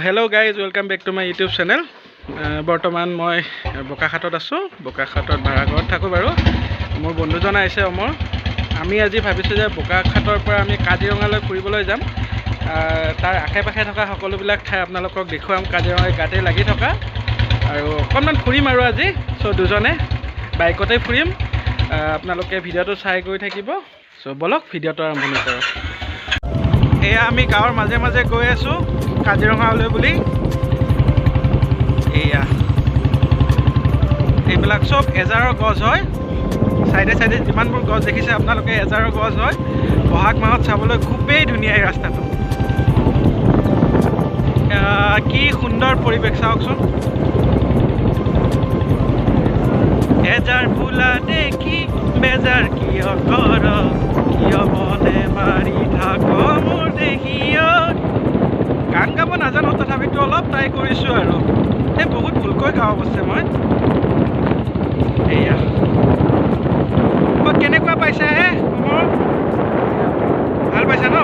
Hello guys welcome back to my YouTube channel. बर्तमान मैं बोकाखाटत आसो। बोकाखाटत भाड़ाघरत थाको बारू। मोर बंधुजन आइसे अमर। आमी आज भाविছোঁ जे बोकाखाटर पर आमी काजिरঙाলৈ ফুৰিবলৈ যাম। तार आशे पाशे थका सकलोबिलाक ठाই आपनालोকক देखुवाम। काजिरঙा गाते লাগি থকা আৰু অকণমান ফুৰিম আৰু আজি। সো দুজনে বাইকতে ফুৰিম। आपनालोके ভিডিওটো চাই গৈ থাকিব। সো বলক ভিডিওটো আৰম্ভণি কৰোঁ। এয়া আমি গাঁৱৰ মাজে মাজে গৈ আছো কাজিৰঙালৈ বুলি। এয়া এইবিলাক সব এজাৰৰ গছ হয়। সাইডে সাইডে যিমানবোৰ গছ দেখিছে আপোনালোকে এজাৰৰ গছ হয়। বহাগ মাহত চাবলৈ খুবেই ধুনীয়া এই ৰাস্তাটো। কি সুন্দৰ পৰিৱেশ চাওকচোন। এজাৰ ফুলা দেখি বেজাৰ কিয় কৰ, কিয় মনে মাৰি থাক মোৰ দেখিয়। গান গাব নাজানো, তথাপিতো অলপ ট্ৰাই কৰিছোঁ আৰু এই বহুত ভুলকৈ গাওঁ অৱশ্যে মই। এয়া কেনেকুৱা পাইছা হে মোৰ? ভাল পাইছা ন?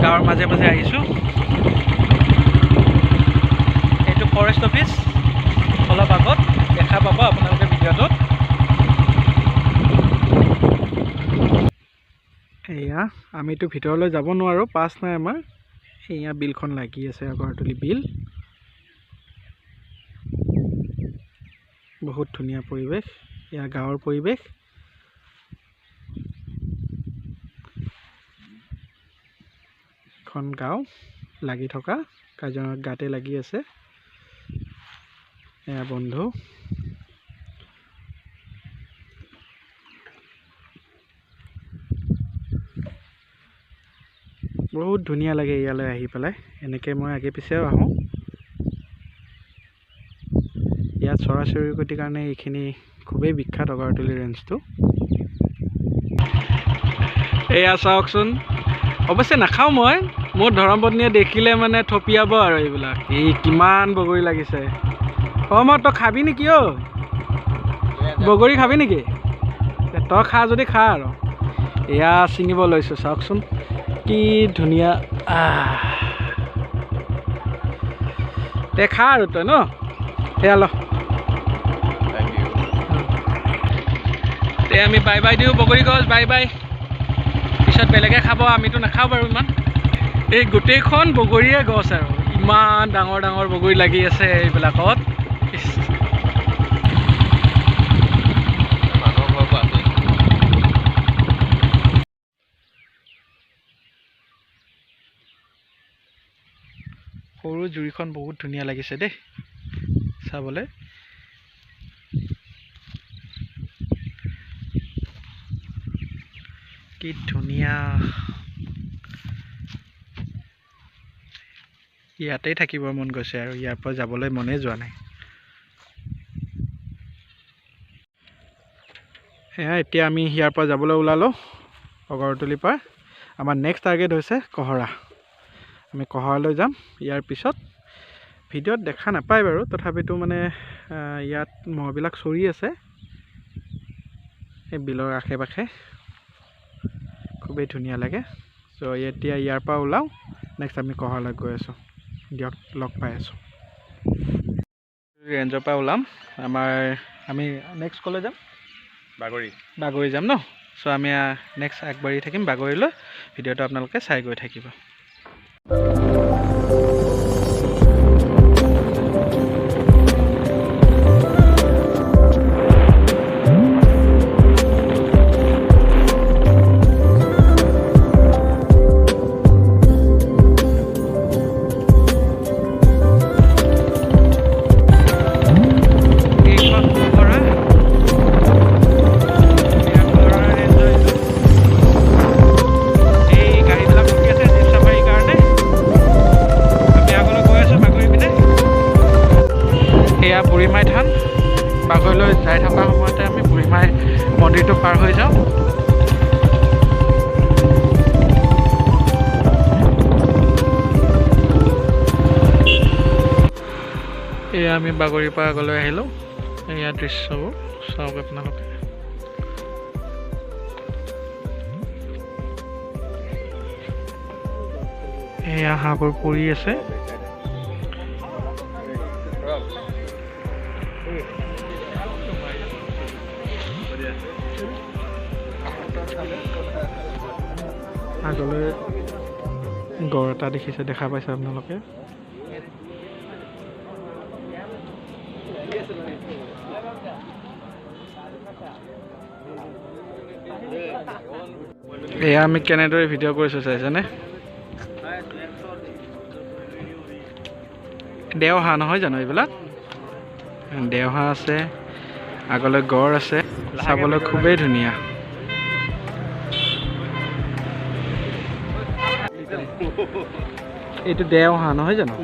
গাঁৱৰ মাজে মাজে আহিছোঁ। এইটো ফৰেষ্ট অফিচ অলপ আগত দেখা পাব আপোনালোকে ভিডিঅ'টোত। এয়া আমিতো ভিতৰলৈ যাব নোৱাৰোঁ, পাছ নাই আমাৰ। এয়া বিলখন লাগি আছে, আগৰতলি বিল। বহুত ধুনীয়া পৰিৱেশ, এয়া গাঁৱৰ পৰিৱেশ। এখন গাঁও লাগি থকা কাজিৰঙা গাতে লাগি আছে। এয়া বন্ধু বহুত ধুনীয়া লাগে ইয়ালৈ আহি পেলাই। এনেকৈ মই আগে পিছেও আহোঁ। ইয়াত চৰাই চিৰিকটিৰ কাৰণে এইখিনি খুবেই বিখ্যাত আগৰতলি ৰেঞ্জটো। এয়া চাওকচোন। অৱশ্যে নাখাওঁ মই, মোৰ ধৰ্মপত্নীয়ে দেখিলে মানে থপিয়াব আৰু এইবিলাক। এই কিমান বগৰী লাগিছে। মই তই খাবি নেকি? বগৰী খাবি নেকি? তই খা যদি খা আৰু। এয়া ছিঙিব লৈছোঁ, চাওকচোন কি ধুনীয়া। তে খা আৰু তই ন। সেয়া ল। তে আমি বাই বাই দিওঁ বগৰী গছ, বাই বাই। পিছত বেলেগে খাব, আমিতো নাখাওঁ বাৰু ইমান। এই গোটেইখন বগৰীয়ে গছ আৰু ইমান ডাঙৰ ডাঙৰ বগৰী লাগি আছে এইবিলাকত। সৰু জুৰিখন বহুত ধুনীয়া লাগিছে দেই চাবলৈ। কি ধুনীয়া। ইয়াতেই থাকিব মন গৈছে আৰু ইয়াৰ পৰা যাবলৈ মনেই যোৱা নাই। সেয়া এতিয়া আমি ইয়াৰ পৰা যাবলৈ ওলালোঁ আগৰতলিৰ পৰা। আমাৰ নেক্সট টাৰ্গেট হৈছে কহৰা। আমি কহৰালৈ যাম। ইয়াৰ পিছত ভিডিঅ'ত দেখা নাপায় বাৰু, তথাপিতো মানে ইয়াত মহবিলাক চৰি আছে এই বিলৰ আশে পাশে, খুবেই ধুনীয়া লাগে। চ' এতিয়া ইয়াৰ পৰা ওলাওঁ, নেক্সট আমি কহৰলৈ গৈ আছোঁ। দিয়ক লগ পাই আছোঁ। ৰেঞ্জৰ পৰা ওলাম, আমি নেক্সট ক'লৈ যাম? বাগৰি যাম ন। চ' আমি নেক্সট আগবাঢ়ি থাকিম বাগৰিলৈ। ভিডিঅ'টো আপোনালোকে চাই গৈ থাকিব। বুঢ়ীমাই থান, বাগৰিলৈ যাই থকা সময়তে আমি বুঢ়ীমাই মন্দিৰটো পাৰ হৈ যাওঁ। এয়া আমি বাগৰিৰ পৰা আগলৈ আহিলোঁ। এয়া দৃশ্যবোৰ চাওক আপোনালোকে। এয়া হাঁহবোৰ পৰি আছে। আগলৈ গড় এটা দেখা পাইছে আপোনালোকে। এয়া আমি কেনেদৰে ভিডিঅ' কৰিছোঁ চাইছেনে? দেওহাঁহ নহয় জানো এইবিলাক? দেওহাঁহ আছে, আগলৈ গড় আছে, চাবলৈ খুবেই ধুনীয়া। এইটো দেওহাঁহ নহয় জানো?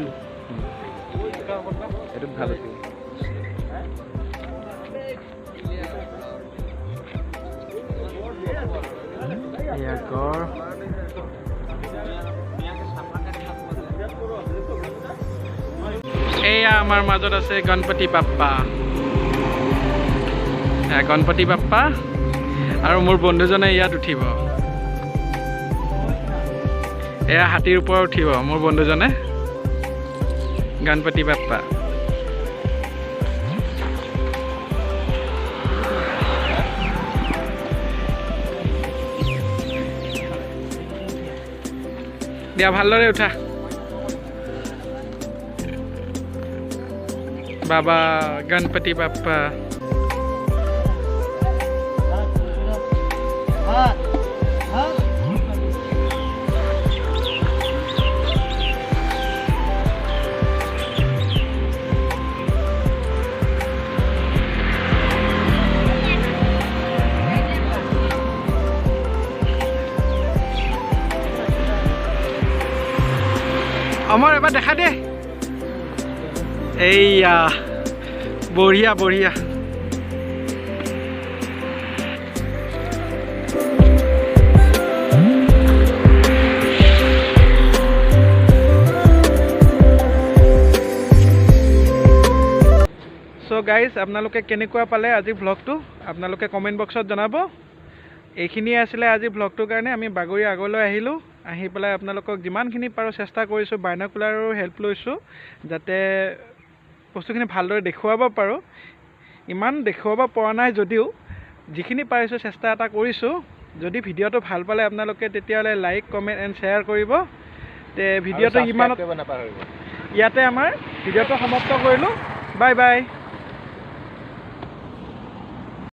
এইটো ভাল আছে। এয়া গড়। এয়া আমাৰ মাজত আছে গণপতি বাপ্পা। গণপতি বাপ্পা আৰু মোৰ বন্ধুজনে ইয়াত উঠিব। এয়া হাতীৰ ওপৰত উঠিব মোৰ বন্ধুজনে, গণপতি বাপ্পা। দিয়া ভালদৰে উঠা। বাবা গণপতি বাপ্পা। আমাৰ এবাৰ দেখা দে। এইয়া বঢ়িয়া বঢ়িয়া। চ' গাইজ, আপোনালোকে কেনেকুৱা পালে আজিৰ ভ্লগটো আপোনালোকে কমেণ্ট বক্সত জনাব। এইখিনিয়ে আছিলে আজিৰ ভ্লগটোৰ কাৰণে। আমি বাগৰি আগলৈ আহিলোঁ, আহি পেলাই আপোনালোকক যিমানখিনি পাৰোঁ চেষ্টা কৰিছোঁ, বাইনকুলাৰৰ হেল্প লৈছোঁ যাতে বস্তুখিনি ভালদৰে দেখুৱাব পাৰোঁ। ইমান দেখুৱাব পৰা নাই যদিও যিখিনি পাৰিছোঁ চেষ্টা এটা কৰিছোঁ। যদি ভিডিঅ'টো ভাল পালে আপোনালোকে তেতিয়াহ'লে লাইক, কমেণ্ট এণ্ড শ্বেয়াৰ কৰিব। তে ভিডিঅ'টো ইমানত ইয়াতে আমাৰ ভিডিঅ'টো সমাপ্ত কৰিলোঁ। Bye bye.